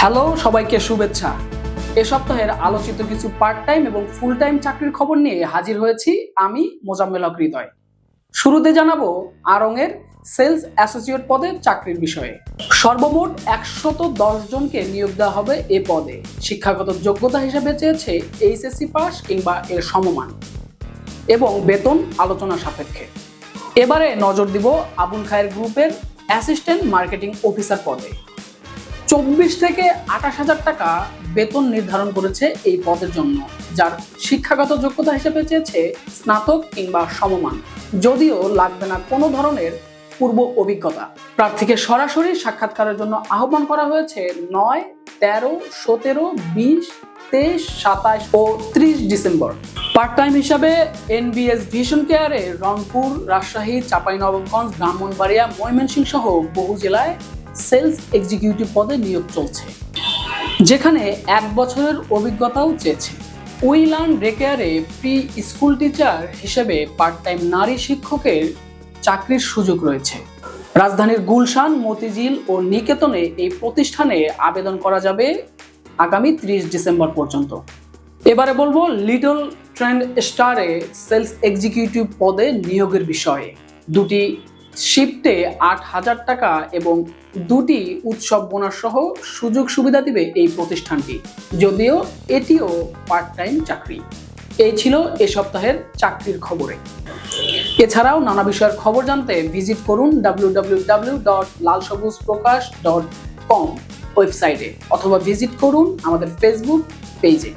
Hello, সবাইকে শুভেচ্ছা। এ সপ্তাহের আলোচিত কিছু পার্ট টাইম এবং ফুল টাইম চাকরির খবর নিয়ে হাজির হয়েছি আমি মোজাম্মেল হক হৃদয়। শুরুতে জানাবো আড়ং-এর সেলস অ্যাসোসিয়েট পদে চাকরির বিষয়ে। সর্বমোট ১১০ জনকে নিয়োগ দেওয়া হবে এ পদে। শিক্ষাগত যোগ্যতা হিসেবে চেয়েছে এইচএসসি পাস কিংবা এর সমমান এবং বেতন আলোচনা সাপেক্ষে। এবারে নজর দিব আবুল খায়ের গ্রুপের অ্যাসিস্ট্যান্ট মার্কেটিং অফিসার পদে। ২৪ থেকে ২৮,০০০ টাকা বেতন নির্ধারণ করেছে এই পদের জন্য, যার শিক্ষাগত যোগ্যতা হিসেবে চেয়েছে স্নাতক কিংবা সমমান, যদিও লাগবে না কোনো ধরনের পূর্ব অভিজ্ঞতা। প্রার্থীকে সরাসরি সাক্ষাৎকারের জন্য আহ্বান করা হয়েছে ৯, ১৩, ১৭, ২০, ২৩, ২৭ ও ৩০ ডিসেম্বর। পার্ট টাইম হিসাবে এনবিএস ভিশন কেয়ারে রংপুর, রাজশাহী, চাঁপাইনবাবগঞ্জ, ব্রাহ্মণবাড়িয়া, ময়মনসিংহ সহ বহু জেলায় সেলস এক্সিকিউটিভ পদে নিয়োগ চলছে, যেখানে ১ বছরের অভিজ্ঞতাও চেয়েছে। উই লার্ন ডে কেয়ারে প্রি স্কুল টিচার হিসেবে পার্ট টাইম নারী শিক্ষকের চাকরির সুযোগ রয়েছে। রাজধানীর গুলশান, মতিঝিল ও নিকেতনে এই প্রতিষ্ঠানে আবেদন করা যাবে আগামী ৩০ ডিসেম্বর পর্যন্ত। এবারে বলবো লিটল ট্রেন্ড স্টারে সেলস এক্সিকিউটিভ পদে নিয়োগের বিষয়ে। দুটি শিফটে ৮,০০০ টাকা এবং দুটি উৎসব বোনাস সহ সুযোগ সুবিধা দিবে এই প্রতিষ্ঠানটি, যদিও এটিও পার্ট টাইম চাকরি। এই ছিল এ সপ্তাহের চাকরির খবরে। এছাড়াও নানা বিষয়ের খবর জানতে ভিজিট করুন www.lalsabuzprakash.com ওয়েবসাইটে, অথবা ভিজিট করুন আমাদের ফেসবুক পেজে।